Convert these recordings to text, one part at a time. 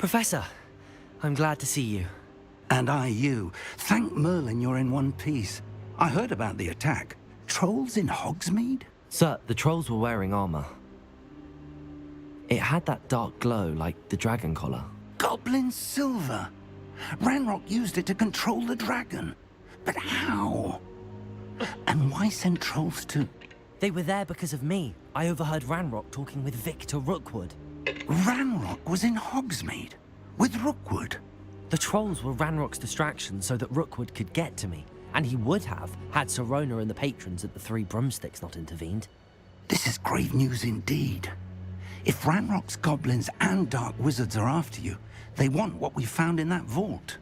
Professor, I'm glad to see you. And I you. Thank Merlin you're in one piece. I heard about the attack. Trolls in Hogsmeade? Sir, the trolls were wearing armor. It had that dark glow like the dragon collar. Goblin silver. Ranrock used it to control the dragon. But how? And why send trolls to... They were there because of me. I overheard Ranrock talking with Victor Rookwood. Ranrock was in Hogsmeade? With Rookwood? The trolls were Ranrock's distraction so that Rookwood could get to me. And he would have, had Sirona and the patrons at the Three Broomsticks not intervened. This is grave news indeed. If Ranrock's goblins and dark wizards are after you, they want what we found in that vault.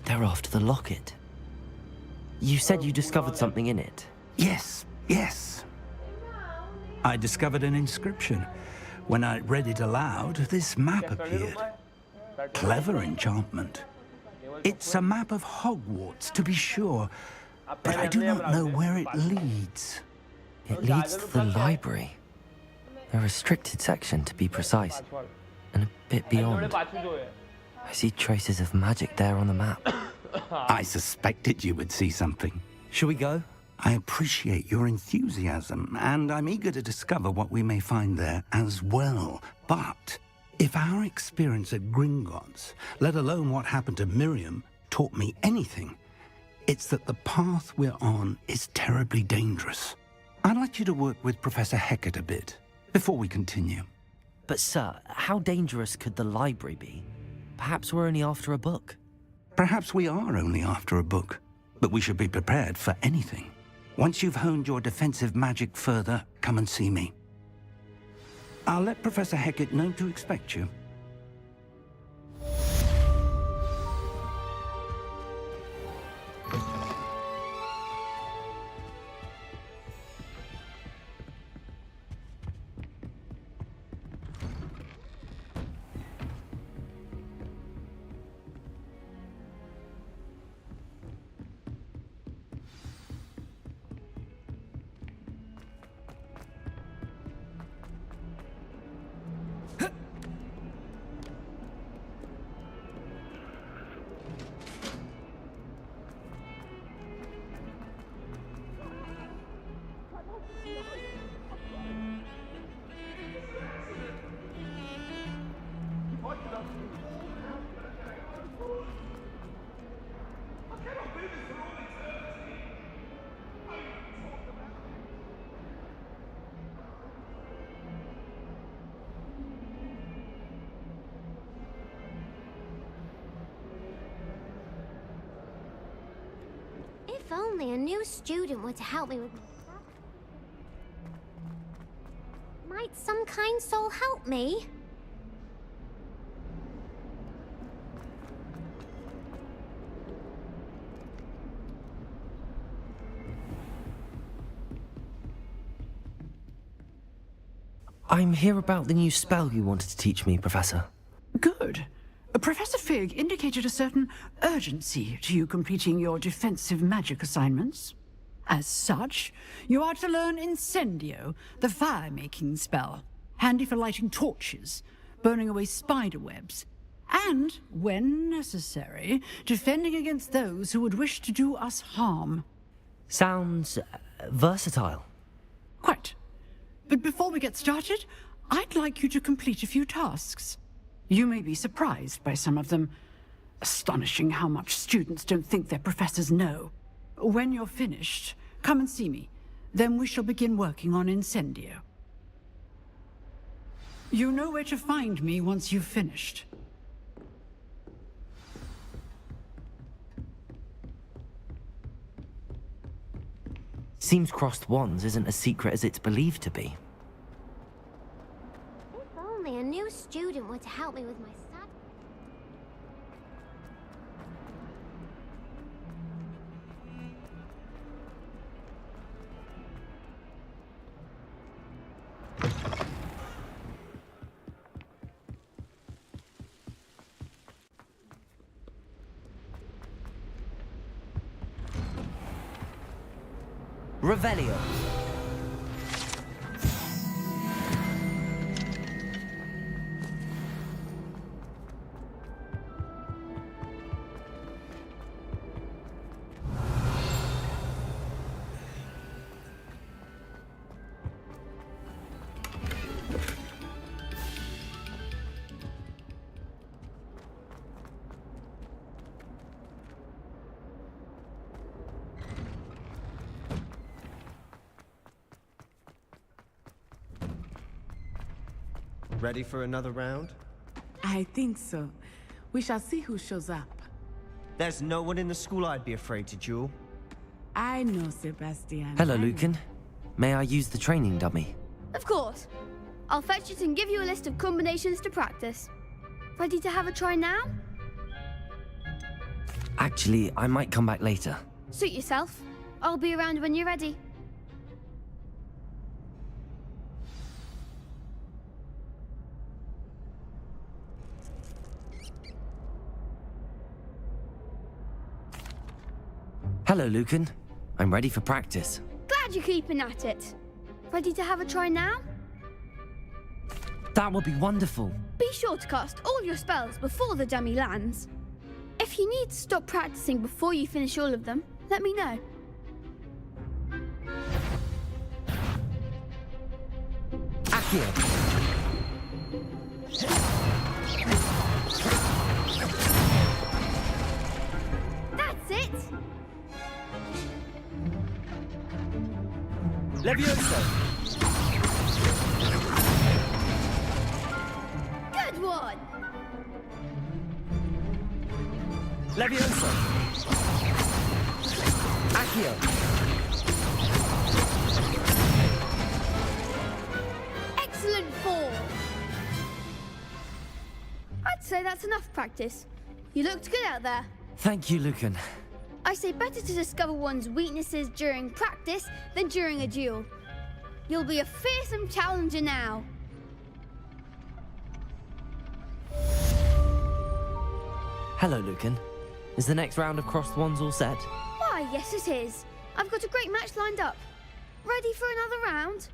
They're after the locket. You said you discovered something in it. Yes. I discovered an inscription. When I read it aloud, this map appeared. Clever enchantment. It's a map of Hogwarts, to be sure, but I do not know where it leads. It leads to the library. A restricted section, to be precise, and a bit beyond. I see traces of magic there on the map. I suspected you would see something. Shall we go? I appreciate your enthusiasm, and I'm eager to discover what we may find there as well. But if our experience at Gringotts, let alone what happened to Miriam, taught me anything, it's that the path we're on is terribly dangerous. I'd like you to work with Professor Hecat a bit before we continue. But sir, how dangerous could the library be? Perhaps we're only after a book. Perhaps we are only after a book, but we should be prepared for anything. Once you've honed your defensive magic further, come and see me. I'll let Professor Hecat know to expect you. If only a new student were to help me with my... Might some kind soul help me? I'm here about the new spell you wanted to teach me, Professor. Good. Professor Fig indicated a certain urgency to you completing your defensive magic assignments. As such, you are to learn Incendio, the fire-making spell, handy for lighting torches, burning away spider webs, and, when necessary, defending against those who would wish to do us harm. Sounds versatile. Quite. But before we get started, I'd like you to complete a few tasks. You may be surprised by some of them. Astonishing how much students don't think their professors know. When you're finished, come and see me. Then we shall begin working on Incendio. You know where to find me once you've finished. Seems crossed wands isn't as secret as it's believed to be. If only a new student were to help me with my study. Revelio. Ready for another round? I think so. We shall see who shows up. There's no one in the school I'd be afraid to duel. I know, Sebastian. Hello, I know. Lucan. May I use the training dummy? Of course. I'll fetch it and give you a list of combinations to practice. Ready to have a try now? Actually, I might come back later. Suit yourself. I'll be around when you're ready. Hello, Lucan. I'm ready for practice. Glad you're keeping at it. Ready to have a try now? That would be wonderful. Be sure to cast all your spells before the dummy lands. If you need to stop practicing before you finish all of them, let me know. Accio. That's it! Levioso! Good one! Levioso! Accio. Excellent fall! I'd say that's enough practice. You looked good out there. Thank you, Lucan. I say better to discover one's weaknesses during practice than during a duel. You'll be a fearsome challenger now. Hello, Lucan. Is the next round of crossed wands all set? Why, yes it is. I've got a great match lined up. Ready for another round?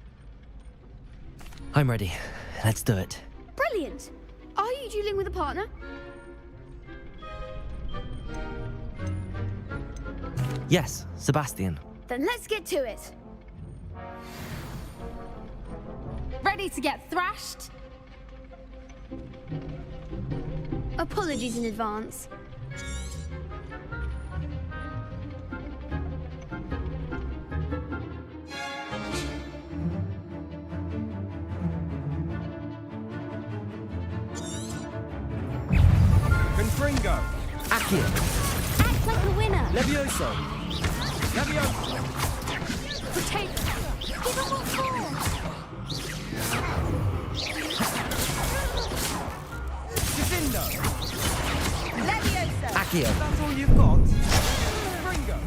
I'm ready. Let's do it. Brilliant. Are you dueling with a partner? Yes, Sebastian. Then let's get to it. Ready to get thrashed? Apologies in advance. Confringo! Accio. Act like a winner. Levioso! Levioso! Potato. Give him what for. Divindo! Leviosa. Accio. That's all you've got? Confringo!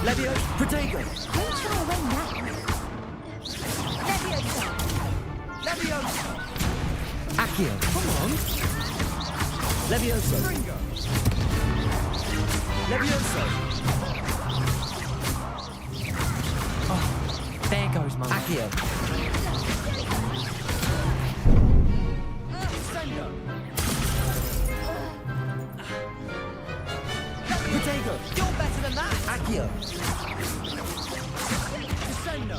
Levioso. Protego. Don't shy away now. Leviosa. Levioso! Accio. Come on. Levioso. Confringo! Levioso! There goes my Accio. Descendo! Protego. You're better than that! Accio. Descendo!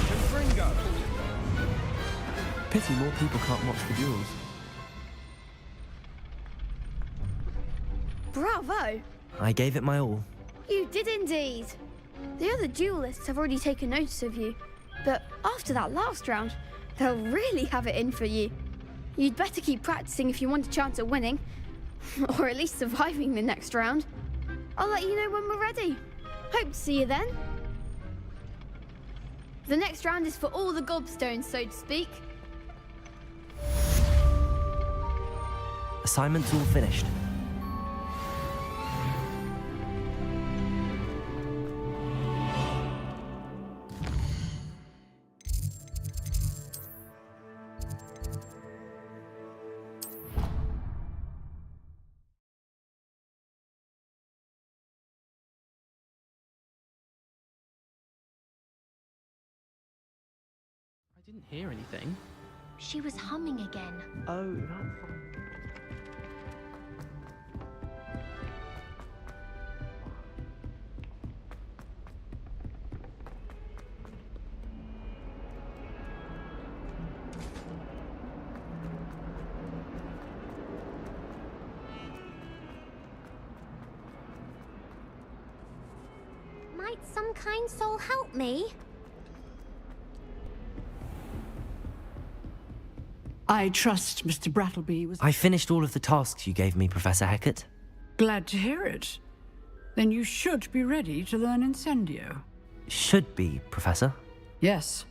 Confringo! Pity more people can't watch the duels. Bravo! I gave it my all. You did indeed. The other duelists have already taken notice of you, but after that last round, they'll really have it in for you. You'd better keep practicing if you want a chance at winning, or at least surviving the next round. I'll let you know when we're ready. Hope to see you then. The next round is for all the gobstones, so to speak. Assignment's all finished. I didn't hear anything. She was humming again. Oh, that's... Might some kind soul help me? I trust Mr. Brattleby was... I finished all of the tasks you gave me, Professor Hecat. Glad to hear it. Then you should be ready to learn Incendio. Should be, Professor. Yes.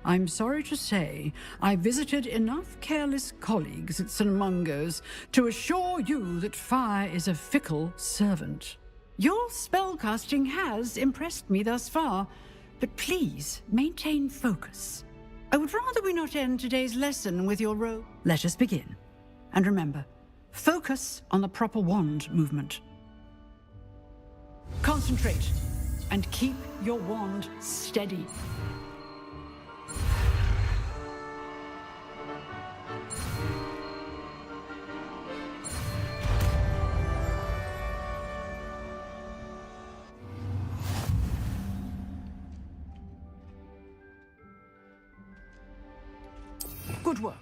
I'm sorry to say, I visited enough careless colleagues at St. Mungo's to assure you that fire is a fickle servant. Your spellcasting has impressed me thus far, but please maintain focus. I would rather we not end today's lesson with your row. Let us begin. And remember, focus on the proper wand movement. Concentrate and keep your wand steady. Good work.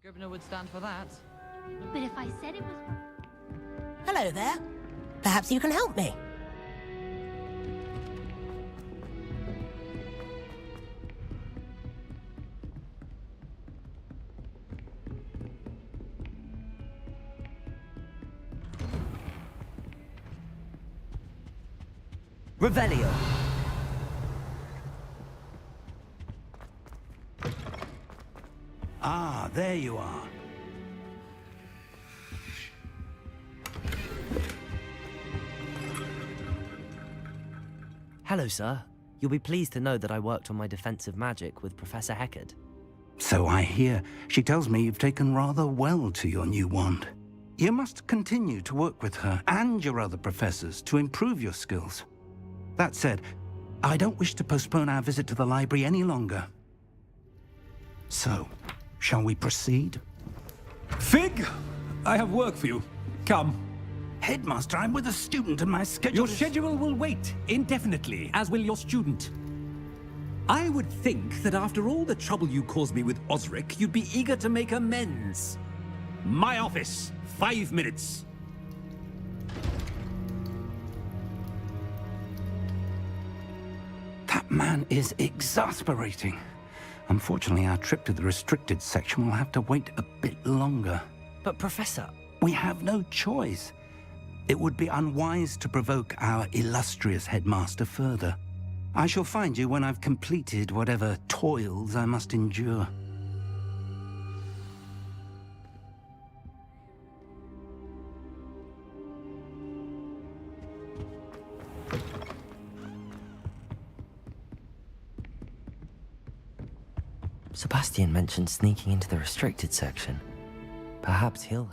Scrivener would stand for that. But if I said it was... Hello there. Perhaps you can help me. Revelio. Ah, there you are. Hello, sir. You'll be pleased to know that I worked on my defensive magic with Professor Hecat. So I hear. She tells me you've taken rather well to your new wand. You must continue to work with her and your other professors to improve your skills. That said, I don't wish to postpone our visit to the library any longer. So, shall we proceed? Fig! I have work for you. Come. Headmaster, I'm with a student and my schedule Your is... schedule will wait indefinitely, as will your student. I would think that after all the trouble you caused me with Osric, you'd be eager to make amends. My office, 5 minutes. That man is exasperating. Unfortunately, our trip to the restricted section will have to wait a bit longer. But, Professor... We have no choice. It would be unwise to provoke our illustrious headmaster further. I shall find you when I've completed whatever toils I must endure. Sebastian mentioned sneaking into the restricted section. Perhaps he'll...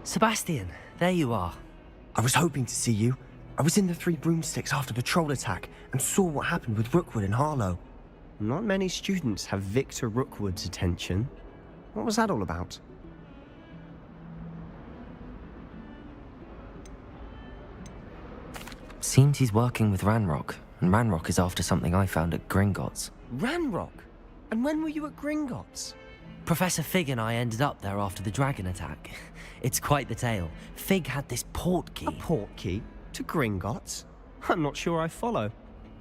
Sebastian, there you are. I was hoping to see you. I was in the Three Broomsticks after the troll attack and saw what happened with Rookwood and Harlow. Not many students have Victor Rookwood's attention. What was that all about? Seems he's working with Ranrock, and Ranrock is after something I found at Gringotts. Ranrock? And when were you at Gringotts? Professor Fig and I ended up there after the dragon attack. It's quite the tale. Fig had this port key. A port key? To Gringotts? I'm not sure I follow.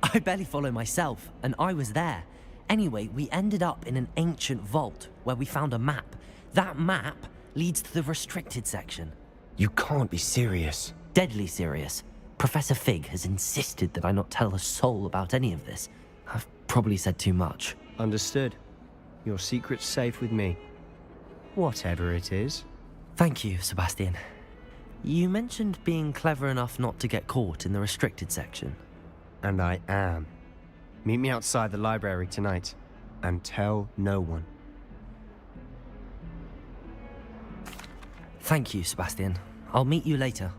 I barely follow myself, and I was there. Anyway, we ended up in an ancient vault where we found a map. That map leads to the restricted section. You can't be serious. Deadly serious. Professor Fig has insisted that I not tell a soul about any of this. I've probably said too much. Understood. Your secret's safe with me. Whatever it is. Thank you, Sebastian. You mentioned being clever enough not to get caught in the restricted section. And I am. Meet me outside the library tonight, and tell no one. Thank you, Sebastian. I'll meet you later.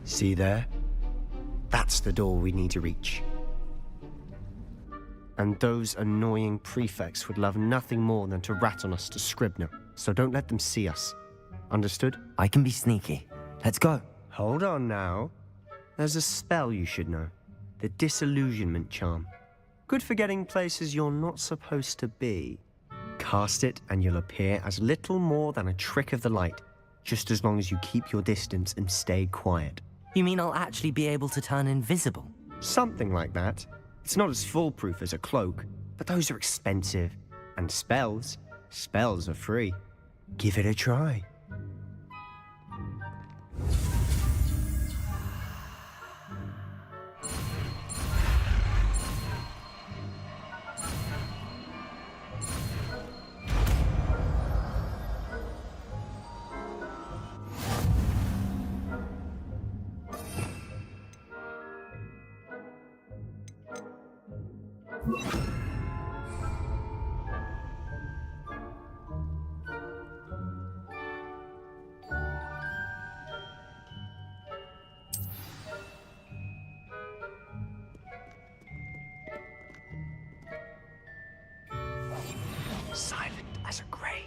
See there? That's the door we need to reach. And those annoying prefects would love nothing more than to rat on us to Scribner, so don't let them see us. Understood? I can be sneaky. Let's go. Hold on now. There's a spell you should know. The Disillusionment Charm. Good for getting places you're not supposed to be. Cast it and you'll appear as little more than a trick of the light, just as long as you keep your distance and stay quiet. You mean I'll actually be able to turn invisible? Something like that. It's not as foolproof as a cloak, but those are expensive. And spells are free. Give it a try. Silent as a grave.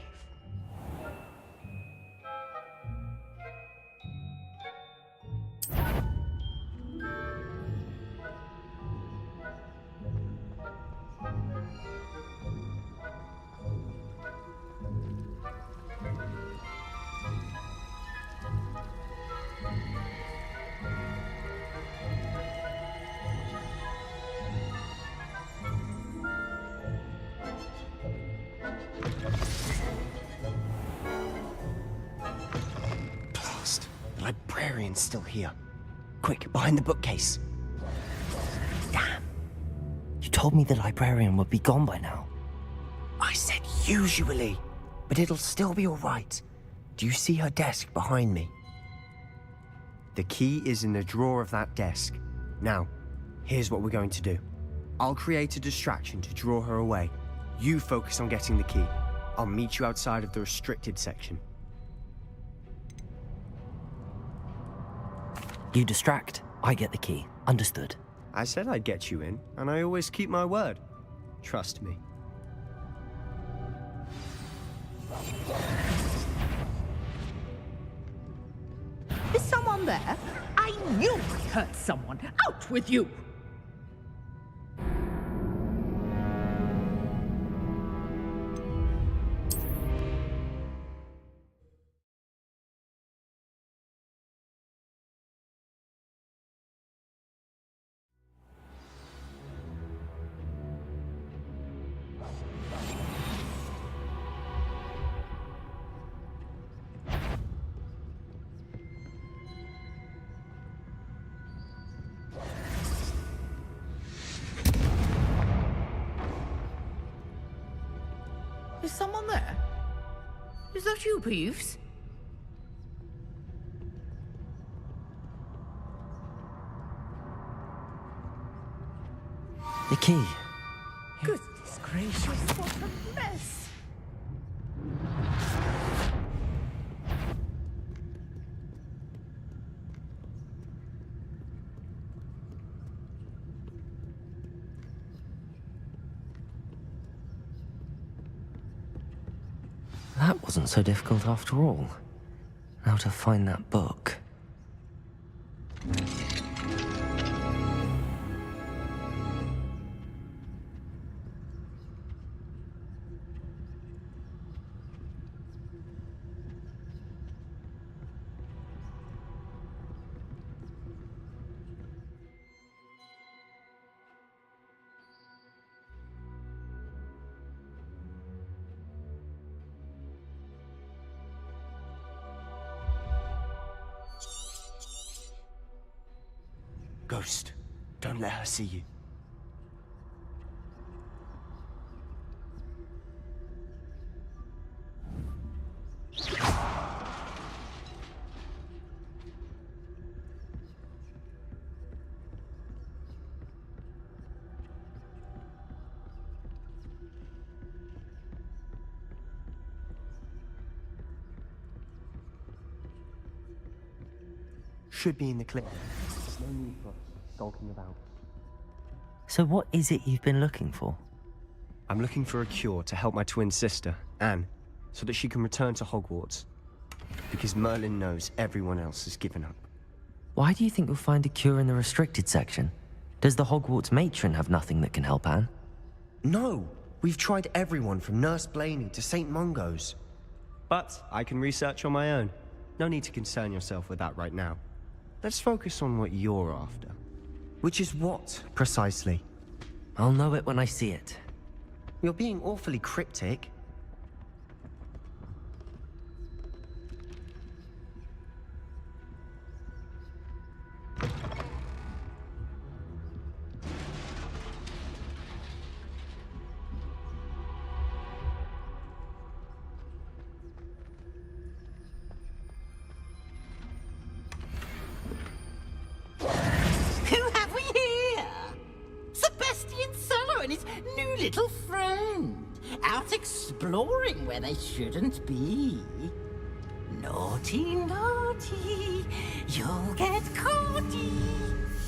Blast. The librarian's still here. Quick, behind the bookcase. Damn. You told me the librarian would be gone by now. I said usually, but it'll still be all right. Do you see her desk behind me? The key is in the drawer of that desk. Now, here's what we're going to do. I'll create a distraction to draw her away. You focus on getting the key. I'll meet you outside of the restricted section. You distract, I get the key. Understood. I said I'd get you in, and I always keep my word. Trust me. Is someone there? I knew I heard someone. Out with you! Is someone there? Is that you, Peeves? The key. Goodness gracious, what a mess! That wasn't so difficult after all. Now to find that book. Ghost, don't let her see you. Should be in the clip. There's no need for us skulking about. So what is it you've been looking for? I'm looking for a cure to help my twin sister, Anne, so that she can return to Hogwarts. Because Merlin knows everyone else has given up. Why do you think you'll find a cure in the restricted section? Does the Hogwarts matron have nothing that can help Anne? No! We've tried everyone from Nurse Blaney to St. Mungo's. But I can research on my own. No need to concern yourself with that right now. Let's focus on what you're after. Which is what, precisely? I'll know it when I see it. You're being awfully cryptic. Little friend, out exploring where they shouldn't be. Naughty, naughty, you'll get caughty.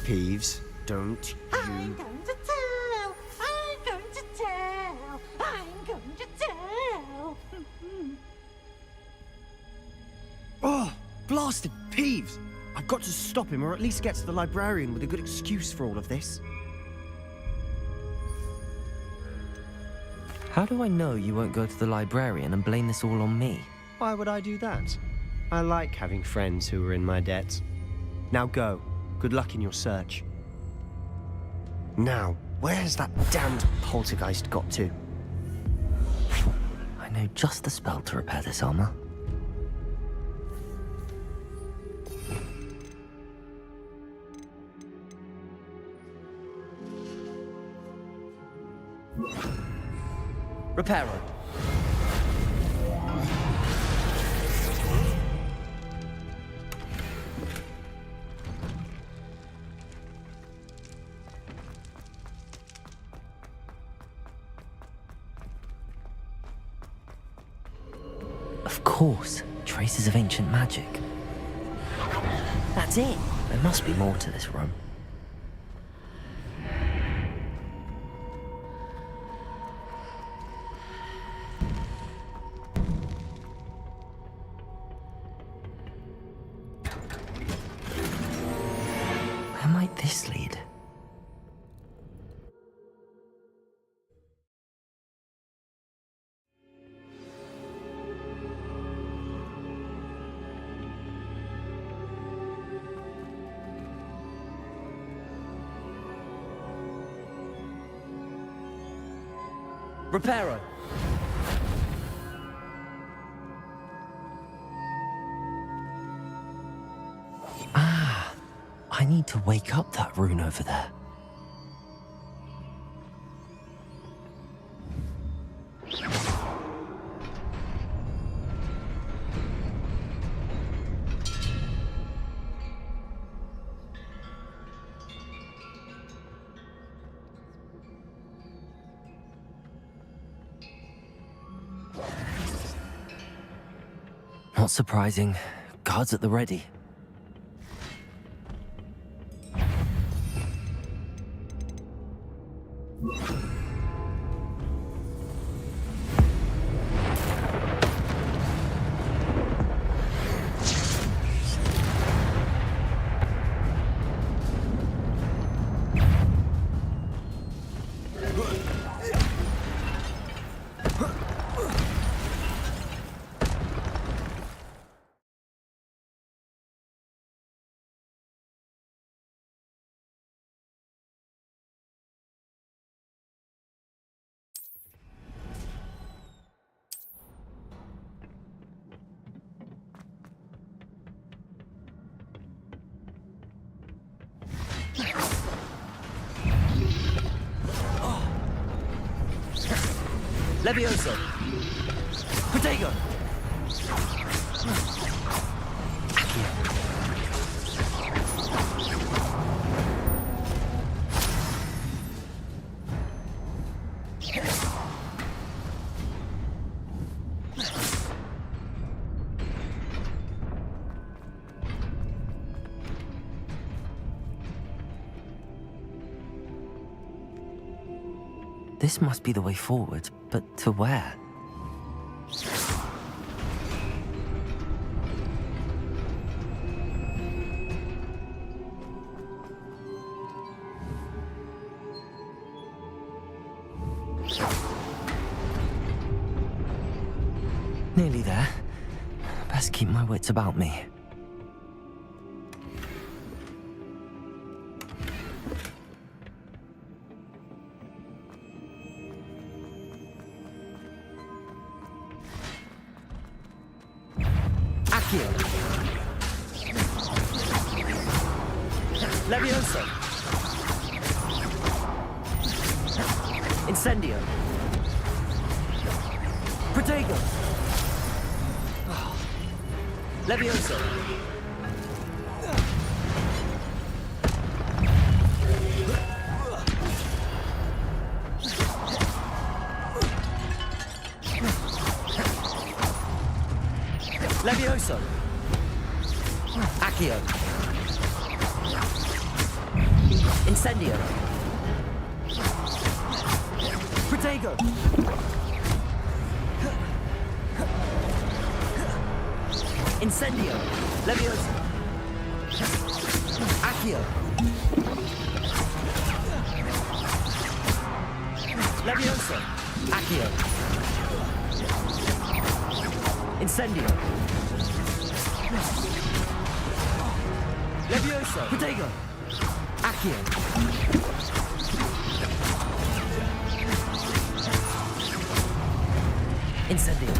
Peeves, don't you... I'm going to tell, I'm going to tell, I'm going to tell. Oh, blasted Peeves! I've got to stop him, or at least get to the librarian with a good excuse for all of this. How do I know you won't go to the librarian and blame this all on me? Why would I do that? I like having friends who are in my debt. Now go. Good luck in your search. Now, where's that damned poltergeist got to? I know just the spell to repair this armor. Reparo. Of course, traces of ancient magic. That's it. There must be more to this room. Where might this lead? Reparo. I need to wake up that rune over there. Not surprising. Guards at the ready. Levioso! Protego! This must be the way forward, but to where? Nearly there. Best keep my wits about me. Levioso! Incendio! Protego! Levioso! Levioso! Accio! Incendio! Protego! Incendio! Levioso! Accio! Levioso! Accio! Incendio! Levioso! Protego! Accio! Incendio!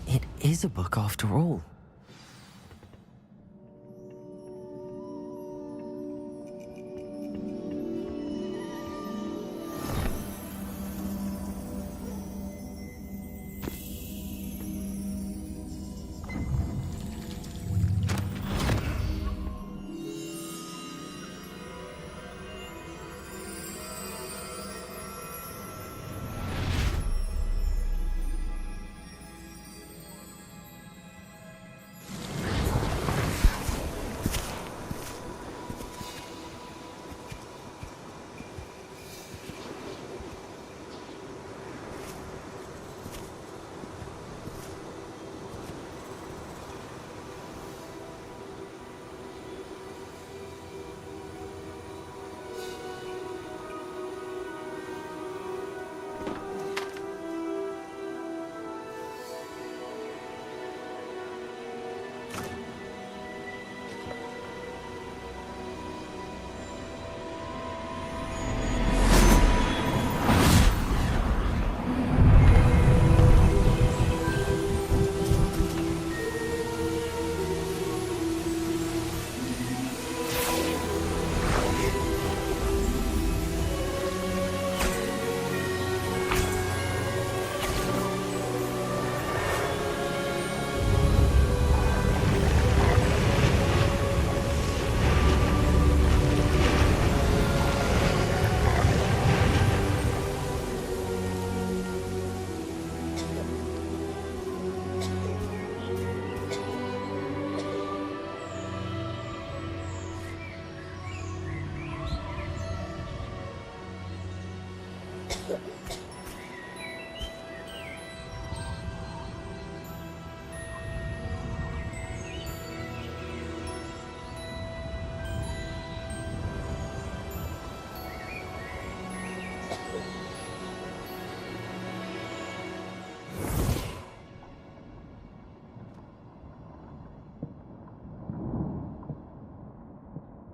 It is a book after all.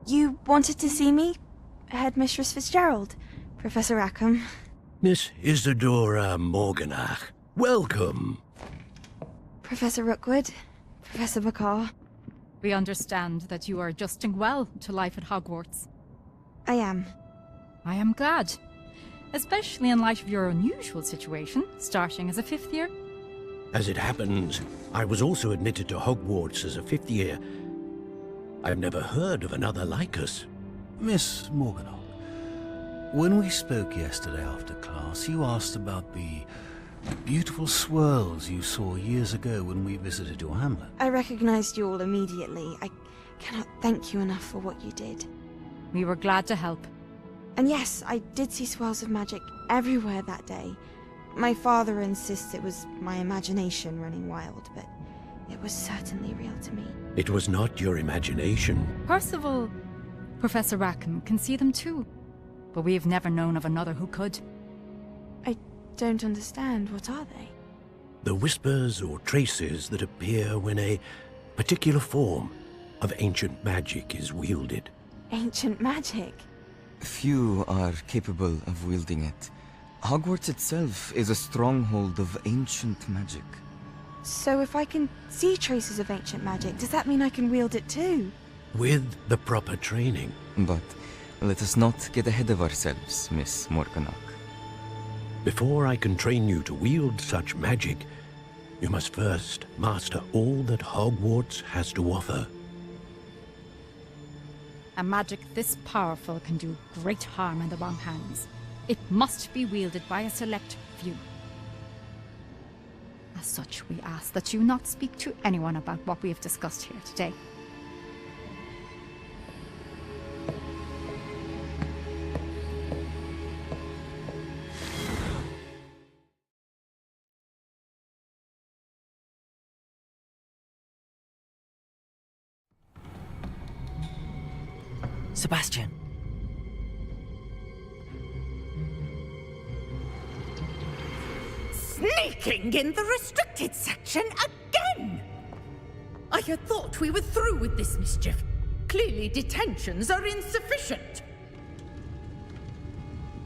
You wanted to see me? Headmistress Fitzgerald, Professor Rackham. Miss Isadora Morganach, welcome. Professor Rookwood, Professor McCaw. We understand that you are adjusting well to life at Hogwarts. I am. I am glad. Especially in light of your unusual situation, starting as a 5th year. As it happens, I was also admitted to Hogwarts as a 5th year. I've never heard of another like us. Miss Morganock, when we spoke yesterday after class, you asked about the beautiful swirls you saw years ago when we visited your hamlet. I recognized you all immediately. I cannot thank you enough for what you did. We were glad to help. And yes, I did see swirls of magic everywhere that day. My father insists it was my imagination running wild, but it was certainly real to me. It was not your imagination. Percival, Professor Rackham can see them too. But we have never known of another who could. I don't understand. What are they? The whispers or traces that appear when a particular form of ancient magic is wielded. Ancient magic? Few are capable of wielding it. Hogwarts itself is a stronghold of ancient magic. So if I can see traces of ancient magic, does that mean I can wield it too? With the proper training. But let us not get ahead of ourselves, Miss Morganock. Before I can train you to wield such magic, you must first master all that Hogwarts has to offer. A magic this powerful can do great harm in the wrong hands. It must be wielded by a select few. As such, we ask that you not speak to anyone about what we have discussed here today. Sebastian. Sneaking in the restricted section again! I had thought we were through with this mischief. Clearly detentions are insufficient.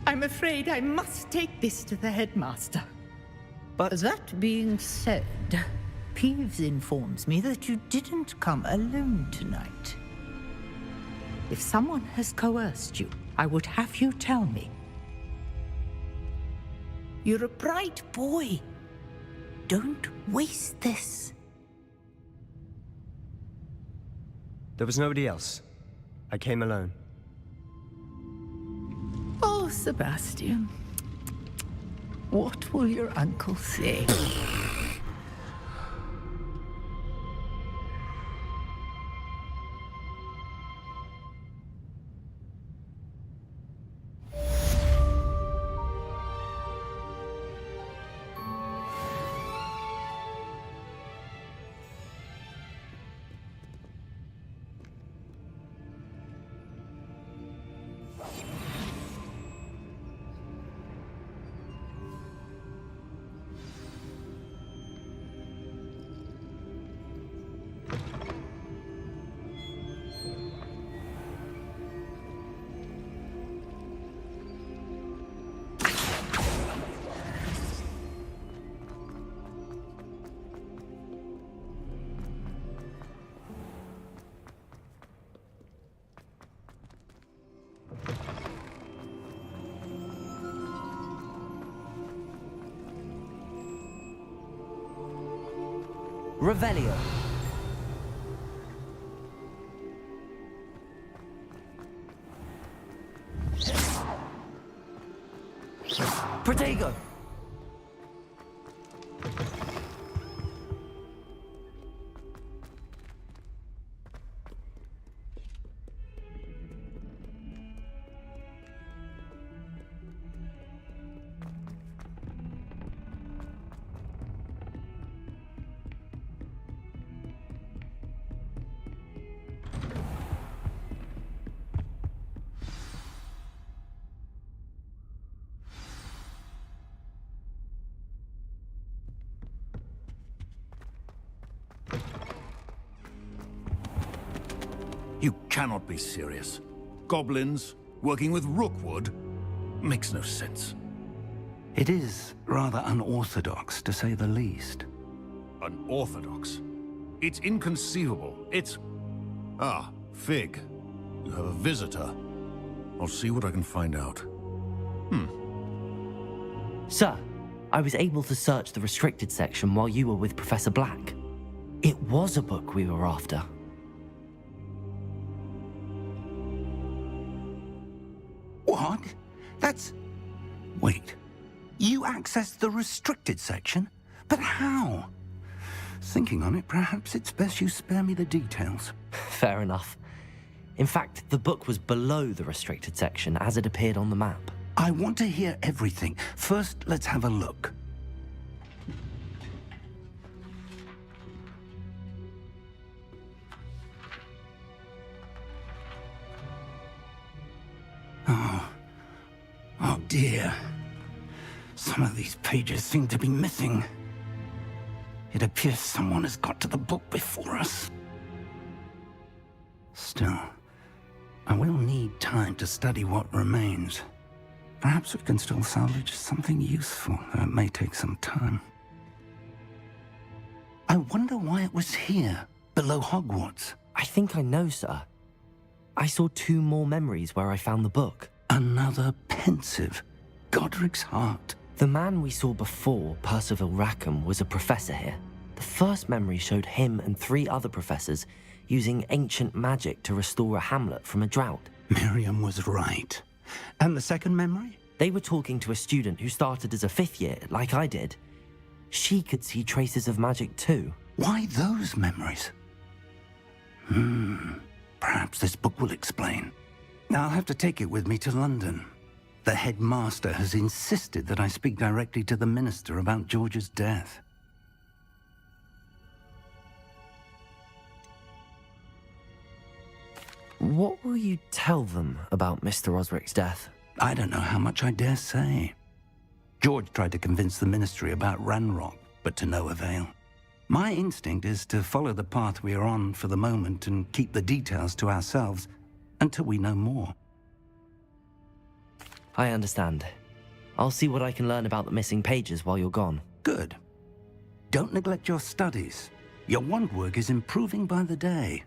I'm afraid I must take this to the headmaster. But that being said, Peeves informs me that you didn't come alone tonight. If someone has coerced you, I would have you tell me. You're a bright boy. Don't waste this. There was nobody else. I came alone. Oh, Sebastian. What will your uncle say? Revelio. Protego. You cannot be serious. Goblins working with Rookwood makes no sense. It is rather unorthodox, to say the least. Unorthodox? It's inconceivable. It's... Ah, Fig. You have a visitor. I'll see what I can find out. Sir, I was able to search the restricted section while you were with Professor Black. It was a book we were after. What? That's... Wait. You accessed the restricted section? But how? Thinking on it, perhaps it's best you spare me the details. Fair enough. In fact, the book was below the restricted section as it appeared on the map. I want to hear everything. First, let's have a look. Oh dear. Some of these pages seem to be missing. It appears someone has got to the book before us. Still, I will need time to study what remains. Perhaps we can still salvage something useful, though it may take some time. I wonder why it was here, below Hogwarts. I think I know, sir. I saw 2 more memories where I found the book. Another pensive. Godric's heart. The man we saw before, Percival Rackham, was a professor here. The first memory showed him and 3 other professors using ancient magic to restore a hamlet from a drought. Miriam was right. And the second memory? They were talking to a student who started as a 5th year, like I did. She could see traces of magic too. Why those memories? Perhaps this book will explain. I'll have to take it with me to London. The headmaster has insisted that I speak directly to the minister about George's death. What will you tell them about Mr. Osric's death? I don't know how much I dare say. George tried to convince the ministry about Ranrock, but to no avail. My instinct is to follow the path we are on for the moment and keep the details to ourselves until we know more. I understand. I'll see what I can learn about the missing pages while you're gone. Good. Don't neglect your studies. Your wand work is improving by the day.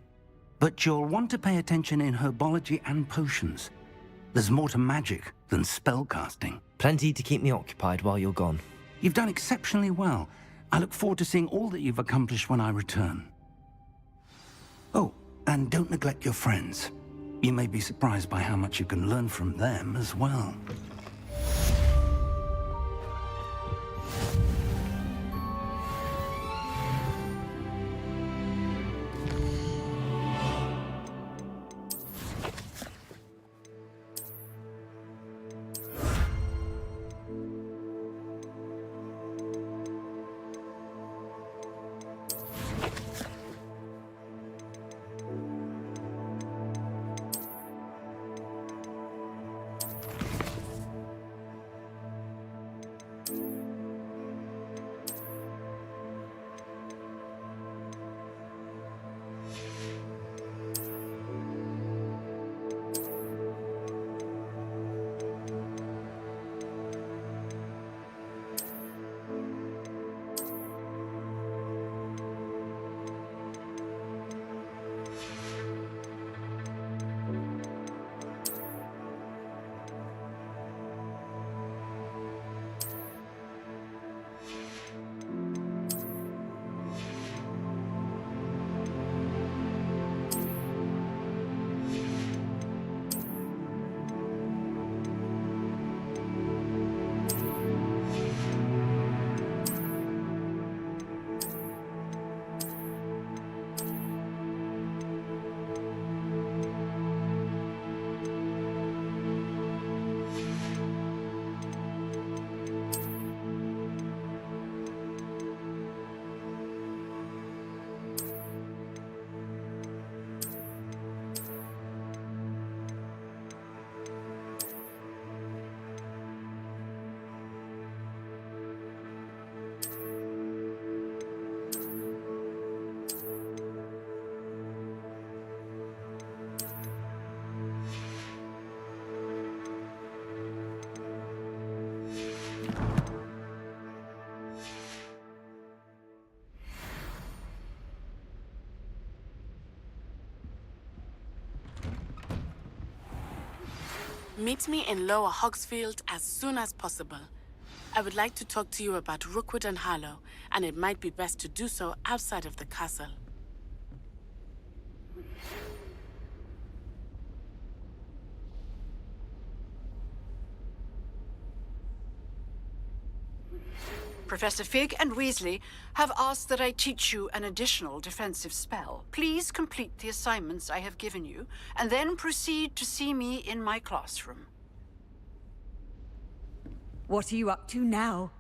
But you'll want to pay attention in herbology and potions. There's more to magic than spellcasting. Plenty to keep me occupied while you're gone. You've done exceptionally well. I look forward to seeing all that you've accomplished when I return. Oh, and don't neglect your friends. You may be surprised by how much you can learn from them as well. Meet me in Lower Hogsfield as soon as possible. I would like to talk to you about Rookwood and Harlow, and it might be best to do so outside of the castle. Professor Fig and Weasley have asked that I teach you an additional defensive spell. Please complete the assignments I have given you, and then proceed to see me in my classroom. What are you up to now?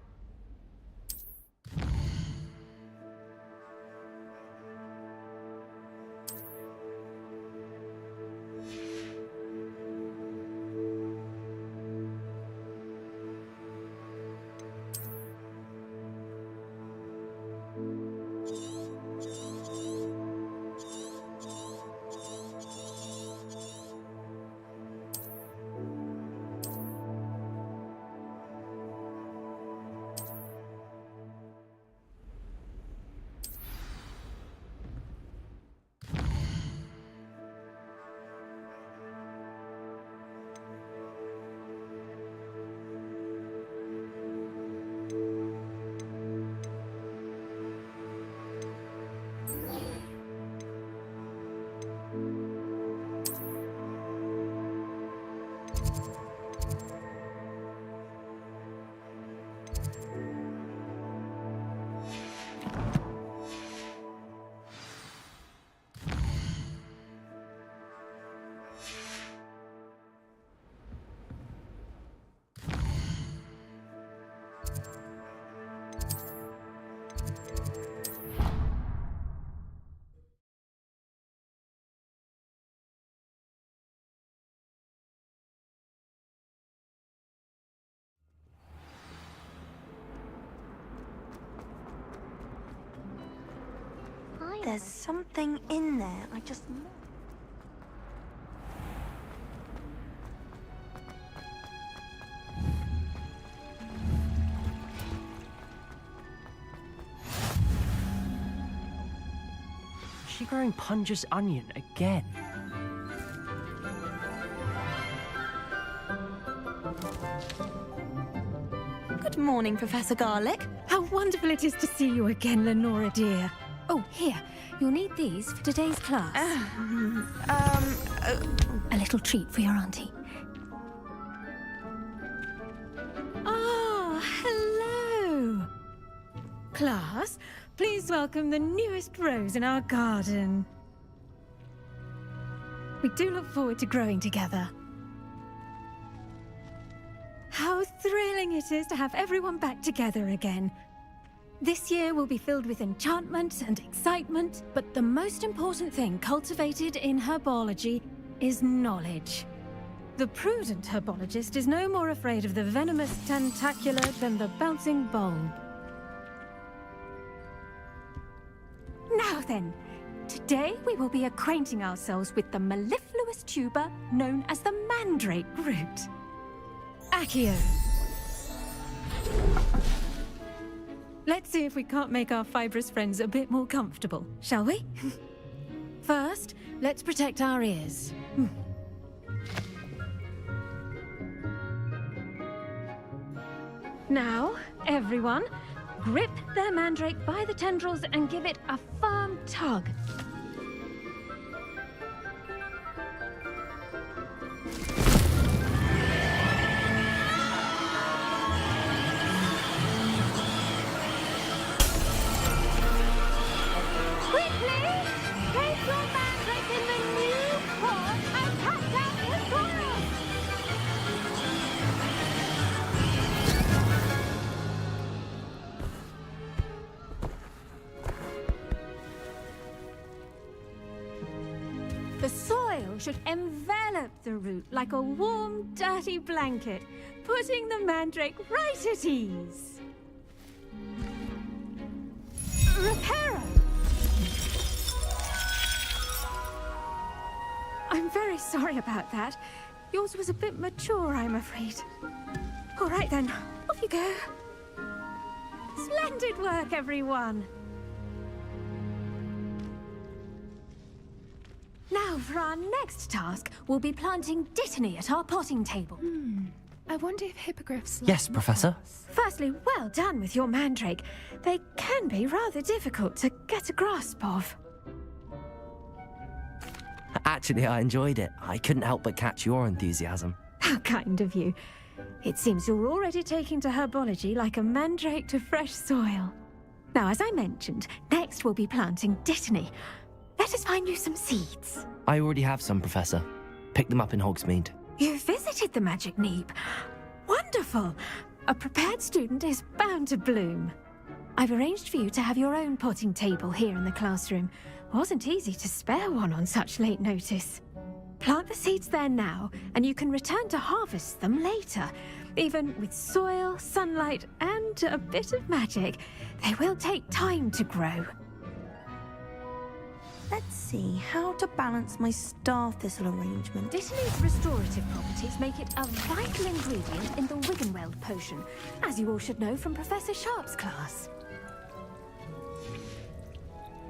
There's something in there. I just... Is she growing Punja's onion again? Good morning, Professor Garlick. How wonderful it is to see you again, Lenora dear. Oh, here. You'll need these for today's class. A little treat for your auntie. Ah, hello. Class, please welcome the newest rose in our garden. We do look forward to growing together. How thrilling it is to have everyone back together again. This year will be filled with enchantment and excitement, but the most important thing cultivated in herbology is knowledge. The prudent herbologist is no more afraid of the venomous tentacular than the bouncing bulb. Now then, today we will be acquainting ourselves with the mellifluous tuber known as the mandrake root. Accio. Let's see if we can't make our fibrous friends a bit more comfortable, shall we? First, let's protect our ears. Now, everyone, grip their mandrake by the tendrils and give it a firm tug. The soil should envelop the root like a warm, dirty blanket, putting the mandrake right at ease. Reparo! I'm very sorry about that. Yours was a bit mature, I'm afraid. All right then, off you go. Splendid work, everyone. Now for our next task, we'll be planting Dittany at our potting table. I wonder if hippogriffs... Yes, Professor. Firstly, well done with your mandrake. They can be rather difficult to get a grasp of. Actually, I enjoyed it. I couldn't help but catch your enthusiasm. How kind of you. It seems you're already taking to herbology like a mandrake to fresh soil. Now, as I mentioned, next we'll be planting Dittany. Let us find you some seeds. I already have some, Professor. Picked them up in Hogsmeade. You visited the Magic Neep. Wonderful. A prepared student is bound to bloom. I've arranged for you to have your own potting table here in the classroom. Wasn't easy to spare one on such late notice. Plant the seeds there now, and you can return to harvest them later. Even with soil, sunlight, and a bit of magic, they will take time to grow. Let's see how to balance my star thistle arrangement. Dittany's restorative properties make it a vital ingredient in the Wiggenweld potion, as you all should know from Professor Sharp's class.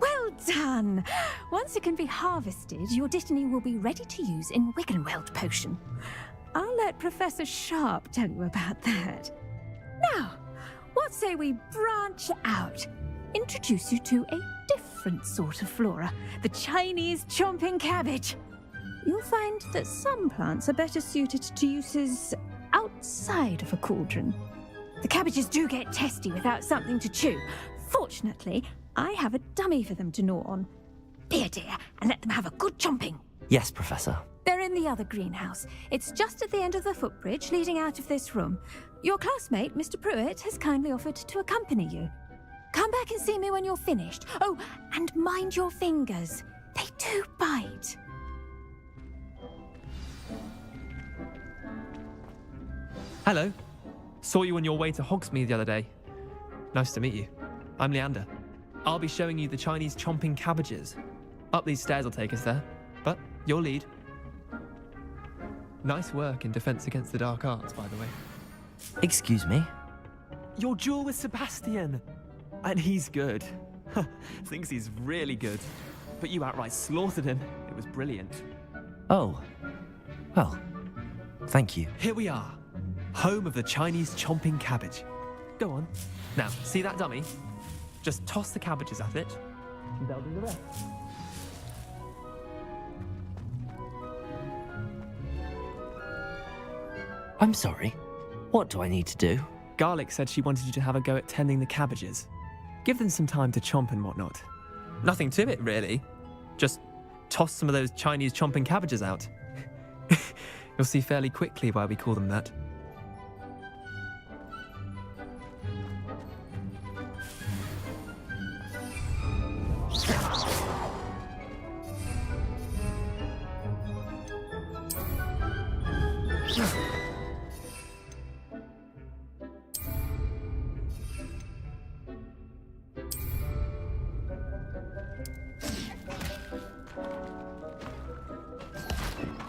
Well done! Once it can be harvested, your Dittany will be ready to use in Wiggenweld potion. I'll let Professor Sharp tell you about that. Now, what say we branch out? Introduce you to a different sort of flora, the Chinese chomping cabbage. You'll find that some plants are better suited to uses outside of a cauldron. The cabbages do get testy without something to chew. Fortunately, I have a dummy for them to gnaw on. Be a dear and let them have a good chomping. Yes, Professor. They're in the other greenhouse. It's just at the end of the footbridge leading out of this room. Your classmate, Mr. Pruitt, has kindly offered to accompany you. Come back and see me when you're finished. Oh, and mind your fingers. They do bite. Hello. Saw you on your way to Hogsmeade the other day. Nice to meet you. I'm Leander. I'll be showing you the Chinese chomping cabbages. Up these stairs will take us there, but you'll lead. Nice work in Defense Against the Dark Arts, by the way. Excuse me? Your duel with Sebastian! And he's good. Thinks he's really good. But you outright slaughtered him. It was brilliant. Oh. Well, thank you. Here we are. Home of the Chinese chomping cabbage. Go on. Now, see that dummy? Just toss the cabbages at it, and they'll do the rest. I'm sorry. What do I need to do? Garlic said she wanted you to have a go at tending the cabbages. Give them some time to chomp and whatnot. Nothing to it, really. Just toss some of those Chinese chomping cabbages out. You'll see fairly quickly why we call them that.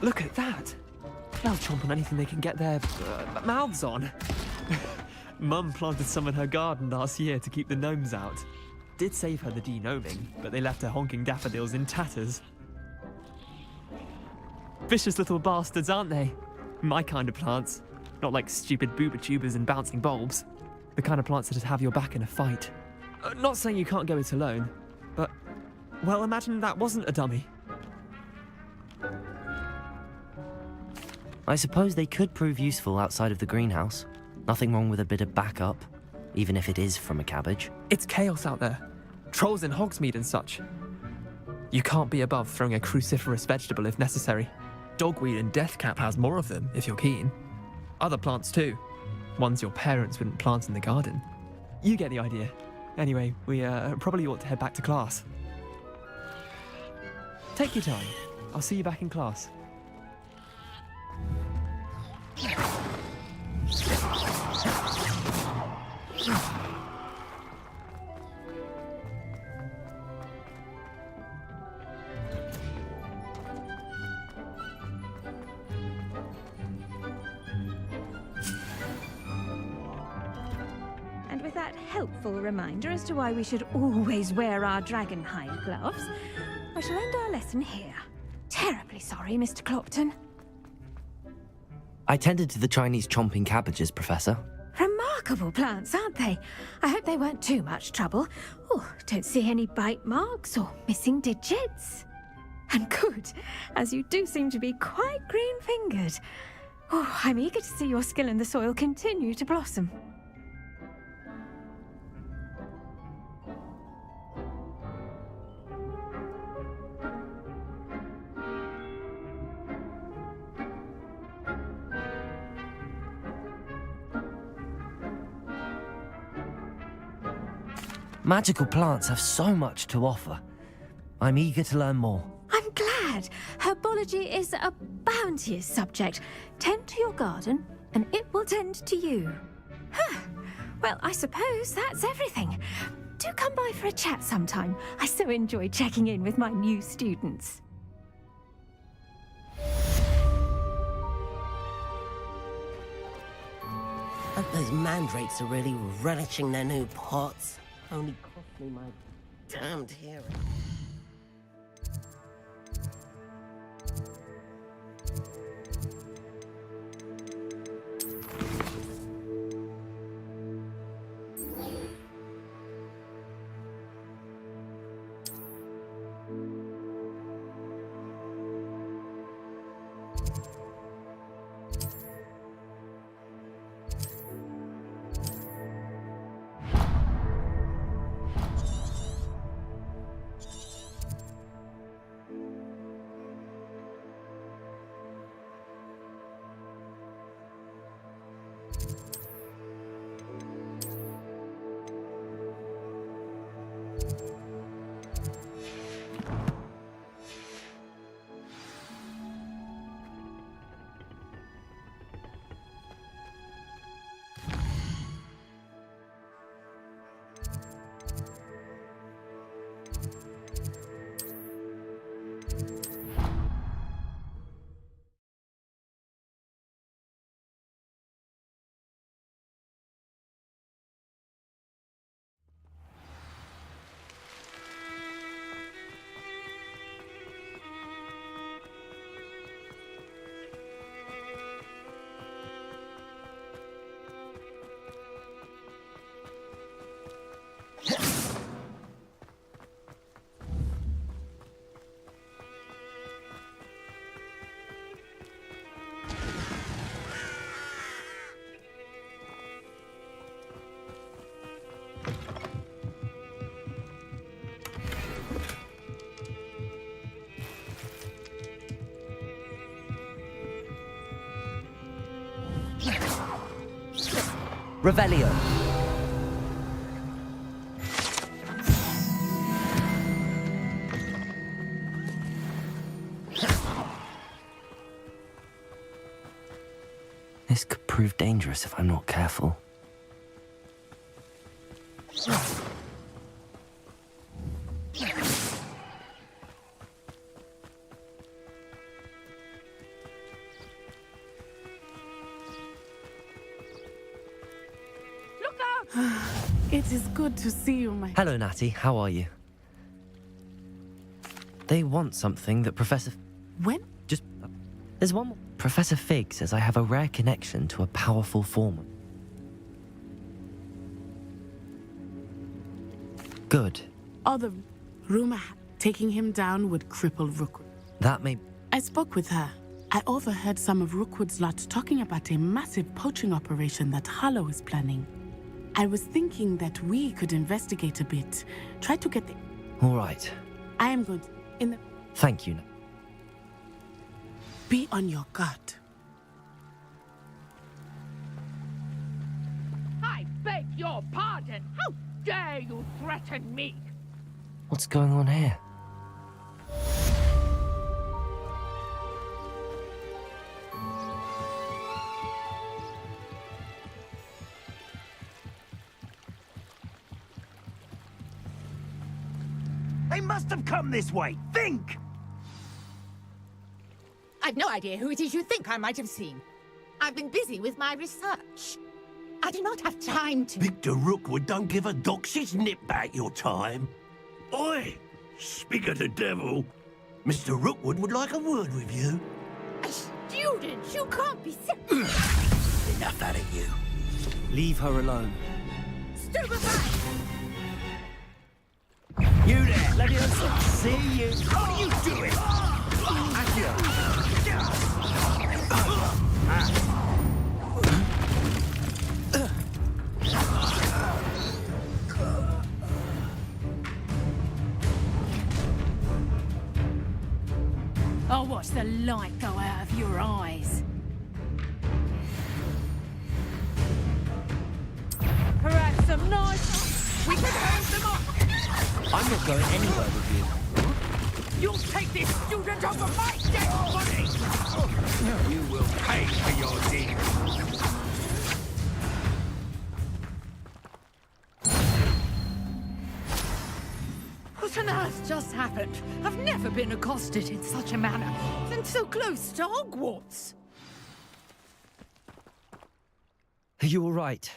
Look at that! They'll chomp on anything they can get their mouths on. Mum planted some in her garden last year to keep the gnomes out. Did save her the de-gnoming, but they left her honking daffodils in tatters. Vicious little bastards, aren't they? My kind of plants. Not like stupid booba tubers and bouncing bulbs. The kind of plants that'd have your back in a fight. Not saying you can't go it alone, but, well, imagine that wasn't a dummy. I suppose they could prove useful outside of the greenhouse. Nothing wrong with a bit of backup, even if it is from a cabbage. It's chaos out there. Trolls in Hogsmeade and such. You can't be above throwing a cruciferous vegetable if necessary. Dogweed and deathcap has more of them, if you're keen. Other plants too. Ones your parents wouldn't plant in the garden. You get the idea. Anyway, we probably ought to head back to class. Take your time. I'll see you back in class. And with that helpful reminder as to why we should always wear our dragon hide gloves, I shall end our lesson here. terribly sorry, Mr. Clopton. I tended to the Chinese chomping cabbages, Professor. Remarkable plants, aren't they? I hope they weren't too much trouble. Oh, don't see any bite marks or missing digits. And good, as you do seem to be quite green-fingered. Oh, I'm eager to see your skill in the soil continue to blossom. Magical plants have so much to offer. I'm eager to learn more. I'm glad. Herbology is a bounteous subject. Tend to your garden, and it will tend to you. Huh. Well, I suppose that's everything. Do come by for a chat sometime. I so enjoy checking in with my new students. Hope those mandrakes are really relishing their new pots. Only cost me my damned hearing. Revelio. This could prove dangerous if I'm not careful. It is good to see you, my... Hello, Natty. How are you? They want something that Professor... When? Just... There's one more. Professor Fig says I have a rare connection to a powerful former. Good. Oh, the rumor taking him down would cripple Rookwood. That may... I spoke with her. I overheard some of Rookwood's lot talking about a massive poaching operation that Harlow is planning. I was thinking that we could investigate a bit. Try to get the... All right. I am going to... In the... Thank you. Be on your guard. I beg your pardon. How dare you threaten me? What's going on here? They must have come this way. Think! I've no idea who it is you think I might have seen. I've been busy with my research. I do not have time to... Victor Rookwood don't give a doxy's nip back your time. Oi! Speak of the devil. Mr. Rookwood would like a word with you. A student? You can't be Enough out of you. Leave her alone. Stupefy! You there! Leviosa! See you! What are you doing? I'll watch the light go out of your eyes. Perhaps some nice... We can hold them up! I'm not going anywhere with you. You'll take this student over my dead body! You will pay for your deed. What on earth just happened? I've never been accosted in such a manner, and so close to Hogwarts. Are you all right?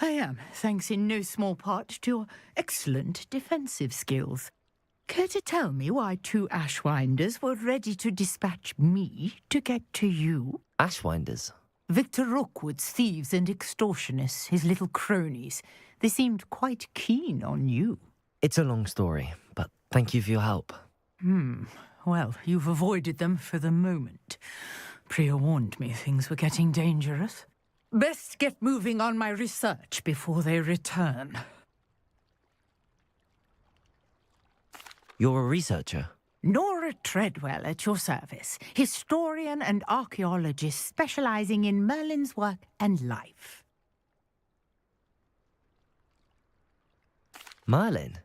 I am, thanks in no small part to your excellent defensive skills. Care to tell me why 2 Ashwinders were ready to dispatch me to get to you? Ashwinders? Victor Rookwood's thieves and extortionists, his little cronies. They seemed quite keen on you. It's a long story, but thank you for your help. Well, you've avoided them for the moment. Priya warned me things were getting dangerous. Best get moving on my research before they return. You're a researcher? Nora Treadwell at your service, historian and archaeologist specializing in Merlin's work and life. Merlin?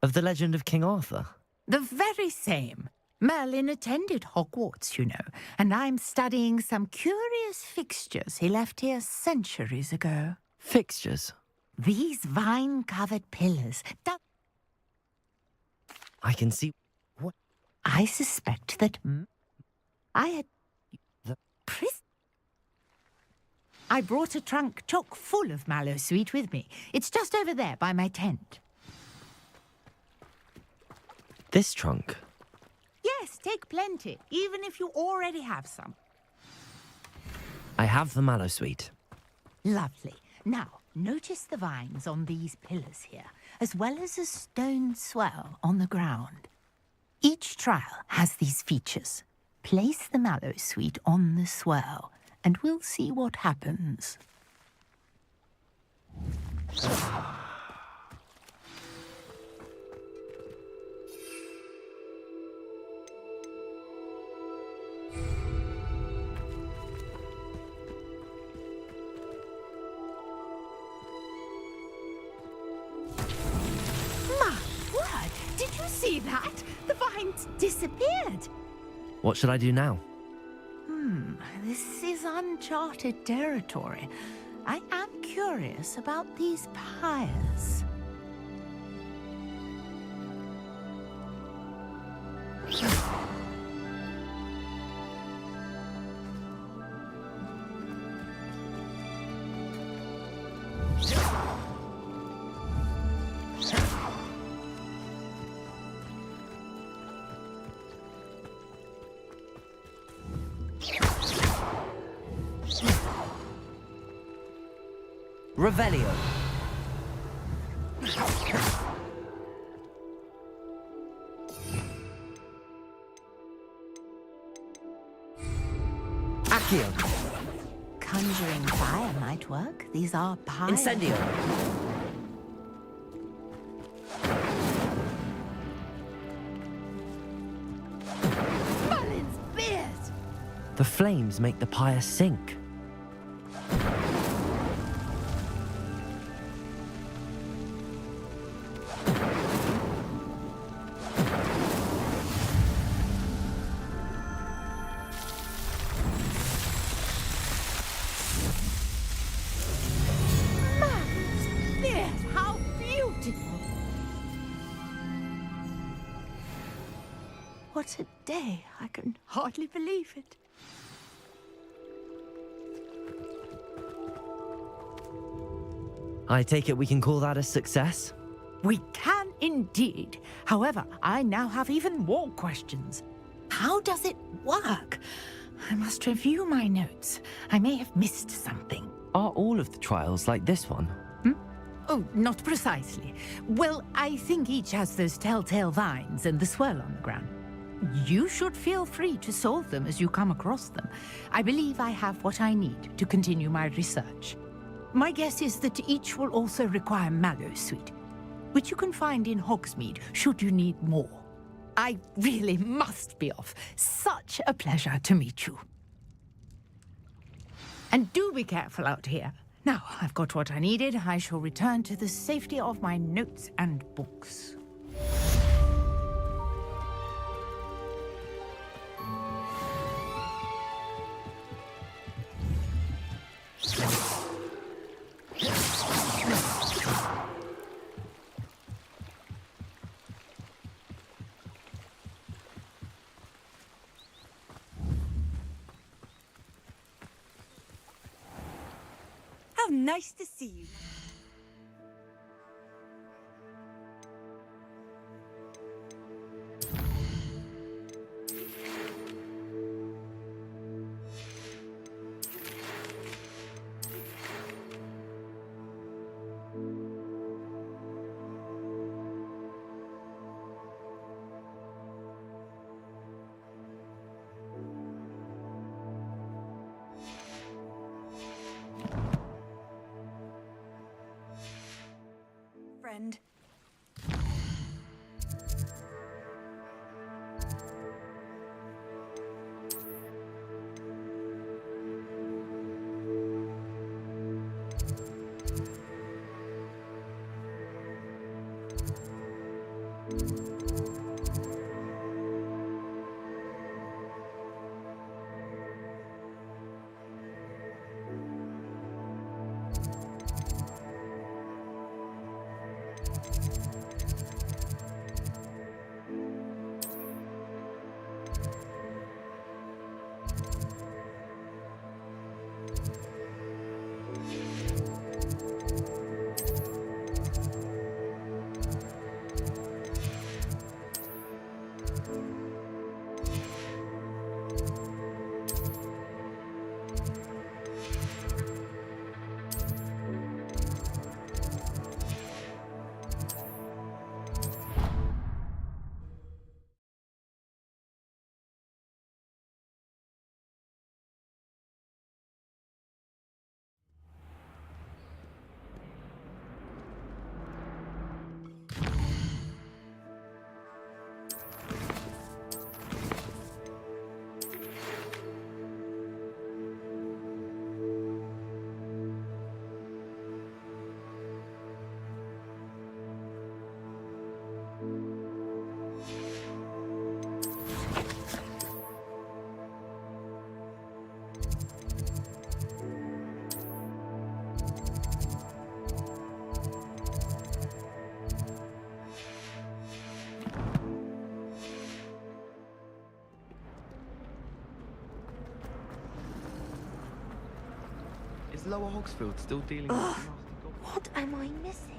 Of the legend of King Arthur? The very same. Merlin attended Hogwarts, you know, and I'm studying some curious fixtures he left here centuries ago. Fixtures? These vine-covered pillars. I can see... What? I suspect that I had... the prison. I brought a trunk chock full of Mallowsweet with me. It's just over there by my tent. This trunk? Yes, take plenty, even if you already have some. I have the Mallowsweet. Lovely. Now, notice the vines on these pillars here, as well as a stone swell on the ground. Each trial has these features. Place the Mallowsweet on the swell, and we'll see what happens. See that? The vines disappeared. What should I do now? This is uncharted territory. I am curious about these pyres. Revelio. Accio. Conjuring fire might work. These are pyres. Incendio. Merlin's beard! The flames make the pyre sink. What a day. I can hardly believe it. I take it we can call that a success? We can indeed. However, I now have even more questions. How does it work? I must review my notes. I may have missed something. Are all of the trials like this one? Oh, not precisely. Well, I think each has those telltale vines and the swirl on the ground. You should feel free to solve them as you come across them. I believe I have what I need to continue my research. My guess is that each will also require mallow sweet, which you can find in Hogsmeade should you need more. I really must be off. Such a pleasure to meet you. And do be careful out here. Now, I've got what I needed. I shall return to the safety of my notes and books. How nice to see you. Friend. Is Lower Hogsfield still dealing Ugh, with nasty goblins? what am I missing?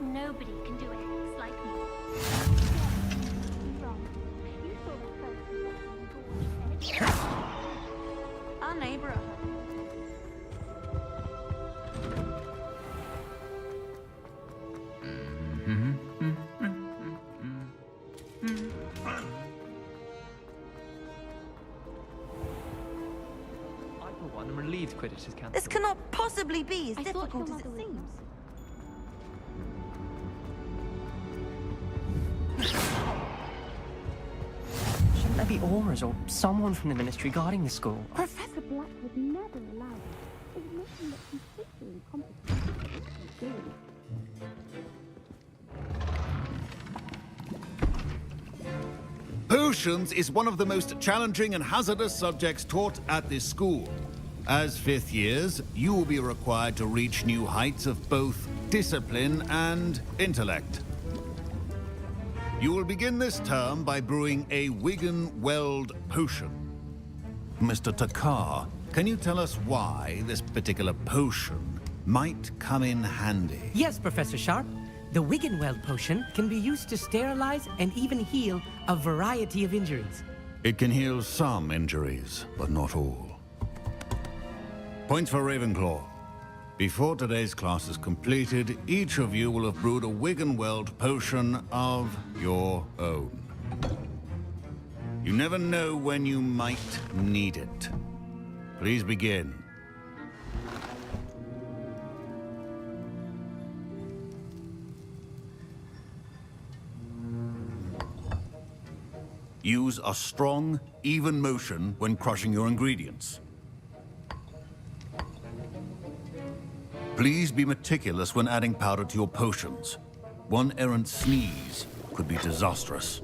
Nobody can do X like me. Wrong. You saw the folks who walked on the gorge edge. Our neighbor at home. I, for one, am relieved Quidditch is cancelled. This cannot possibly be as I thought difficult your as it mother seems. Shouldn't there be Aurors or someone from the Ministry guarding the school. Professor Black would never allow it. It makes him look completely incompetent. Potions is one of the most challenging and hazardous subjects taught at this school. As fifth years, you will be required to reach new heights of both discipline and intellect. You will begin this term by brewing a Wigan-Weld potion. Mr. Takar, can you tell us why this particular potion might come in handy? Yes, Professor Sharp. The Wigan-Weld potion can be used to sterilize and even heal a variety of injuries. It can heal some injuries, but not all. Points for Ravenclaw. Before today's class is completed, each of you will have brewed a Wigan-Weld potion of your own. You never know when you might need it. Please begin. Use a strong, even motion when crushing your ingredients. Please be meticulous when adding powder to your potions. One errant sneeze could be disastrous.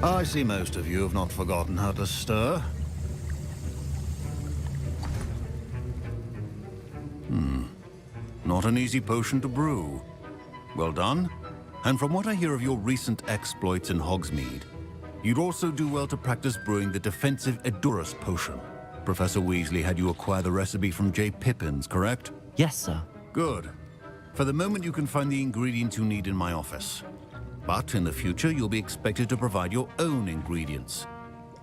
I see most of you have not forgotten how to stir. Not an easy potion to brew. Well done. And from what I hear of your recent exploits in Hogsmeade, you'd also do well to practice brewing the defensive Edurus potion. Professor Weasley had you acquire the recipe from J. Pippins, correct? Yes, sir. Good. For the moment, you can find the ingredients you need in my office. But in the future, you'll be expected to provide your own ingredients.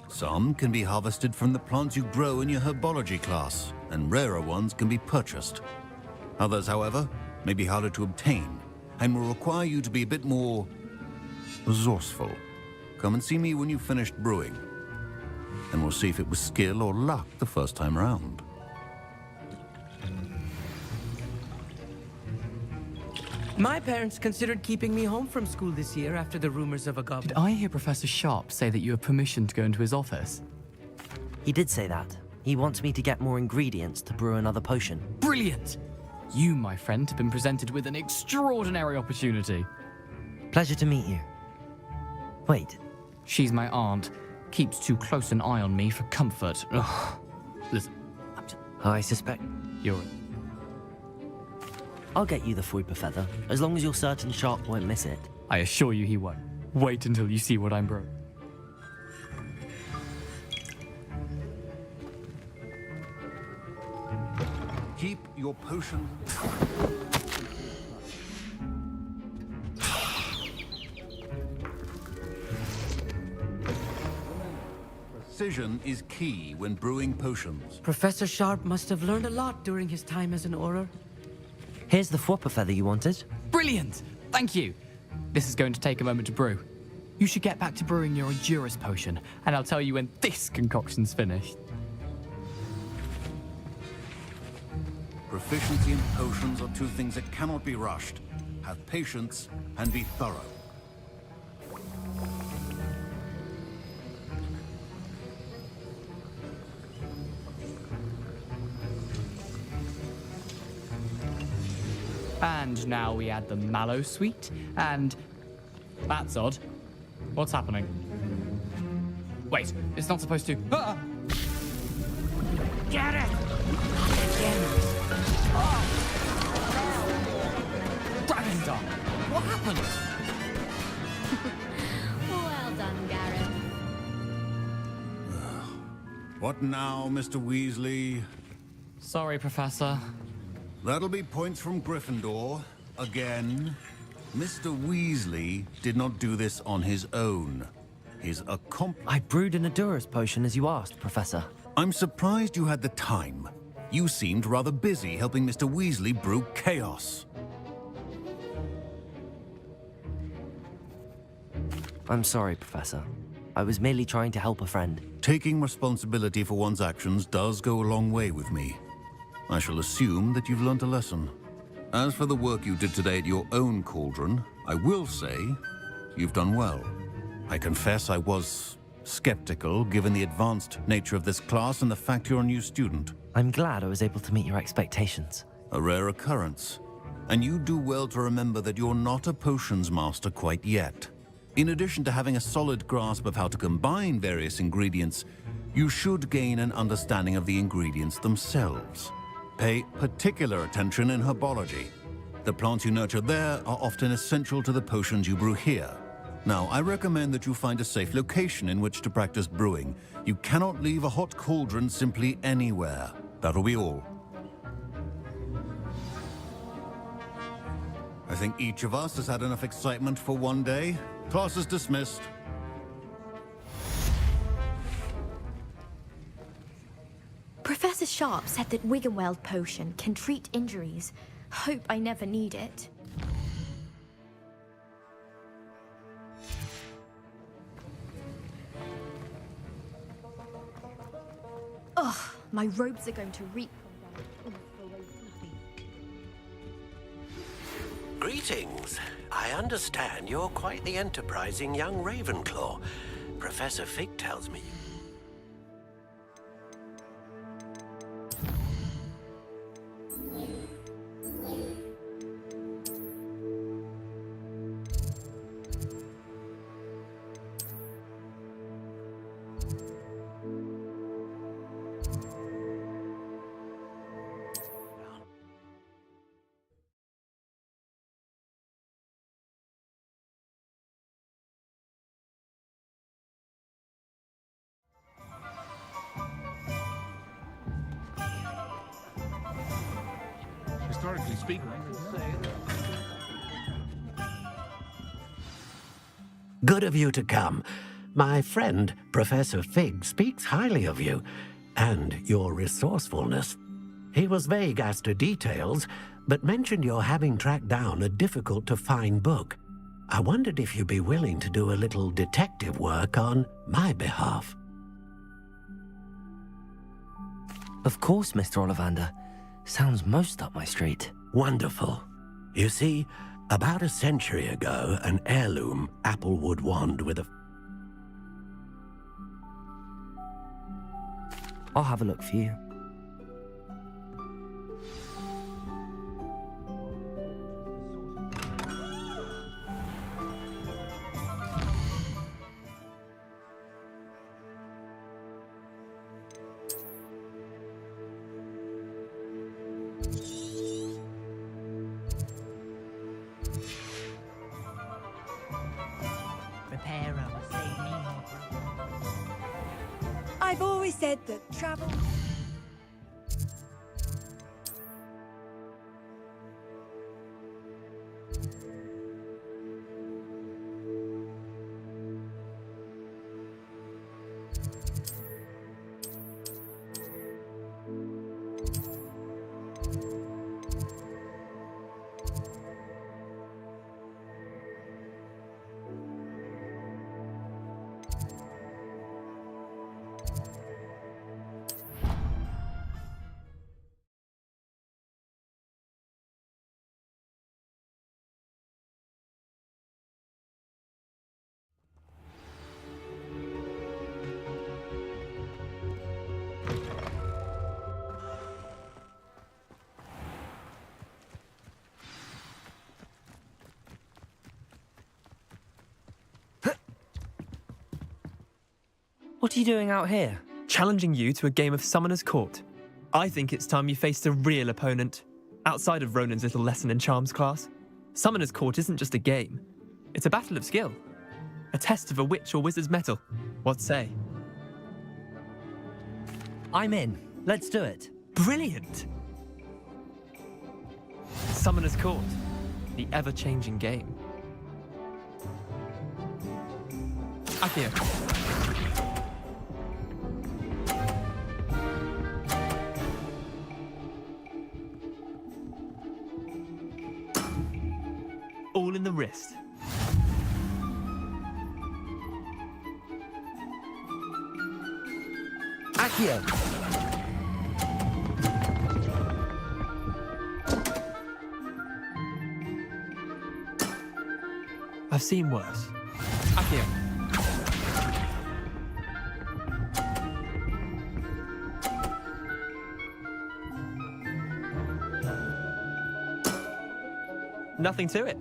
Some can be harvested from the plants you grow in your herbology class, and rarer ones can be purchased. Others, however, may be harder to obtain, and will require you to be a bit more resourceful. Come and see me when you've finished brewing, and we'll see if it was skill or luck the first time round. My parents considered keeping me home from school this year after the rumors of a goblin. Did I hear Professor Sharp say that you have permission to go into his office? He did say that. He wants me to get more ingredients to brew another potion. Brilliant! You, my friend, have been presented with an extraordinary opportunity. Pleasure to meet you. Wait. She's my aunt. Keeps too close an eye on me for comfort. Ugh. Listen. I suspect... I'll get you the Fuipa feather, as long as you're certain Sharp won't miss it. I assure you he won't. Wait until you see what I'm brewing. Keep your potion... Precision is key when brewing potions. Professor Sharp must have learned a lot during his time as an Auror. Here's the Fuipa feather you wanted. Brilliant! Thank you. This is going to take a moment to brew. You should get back to brewing your Edurus potion, and I'll tell you when this concoction's finished. Proficiency in potions are two things that cannot be rushed. Have patience and be thorough. And now we add the mallow sweet, and... That's odd. What's happening? Wait, it's not supposed to... Ah! Get it! Oh! Dragon's Arm! What happened? Well done, Gareth. What now, Mr. Weasley? Sorry, Professor. That'll be points from Gryffindor. Again. Mr. Weasley did not do this on his own. his I brewed an Adurus potion as you asked, Professor. I'm surprised you had the time. You seemed rather busy helping Mr. Weasley brew chaos. I'm sorry, Professor. I was merely trying to help a friend. Taking responsibility for one's actions does go a long way with me. I shall assume that you've learnt a lesson. As for the work you did today at your own cauldron, I will say you've done well. I confess I was skeptical given the advanced nature of this class and the fact you're a new student. I'm glad I was able to meet your expectations. A rare occurrence. And you do well to remember that you're not a potions master quite yet. In addition to having a solid grasp of how to combine various ingredients, you should gain an understanding of the ingredients themselves. Pay particular attention in herbology. The plants you nurture there are often essential to the potions you brew here. Now, I recommend that you find a safe location in which to practice brewing. You cannot leave a hot cauldron simply anywhere. That'll be all. I think each of us has had enough excitement for one day. Class is dismissed. Professor Sharp said that Wiggenweld potion can treat injuries. Hope I never need it. Ugh, my robes are going to reek. Greetings. I understand you're quite the enterprising young Ravenclaw. Professor Fig tells me. Historically speaking, Good of you to come. My friend, Professor Fig, speaks highly of you and your resourcefulness. He was vague as to details, but mentioned your having tracked down a difficult-to-find book. I wondered if you'd be willing to do a little detective work on my behalf. Of course, Mr. Ollivander. Sounds most up my street. Wonderful. You see, about a century ago, an heirloom applewood wand with a... I'll have a look for you. I've always said that travel... What are you doing out here? Challenging you to a game of Summoner's Court. I think it's time you faced a real opponent, outside of Ronan's little lesson in charms class. Summoner's Court isn't just a game. It's a battle of skill. A test of a witch or wizard's mettle. What say? I'm in. Let's do it. Brilliant! Summoner's Court. The ever-changing game. Accio. All in the wrist. Accio! I've seen worse. Accio. Nothing to it.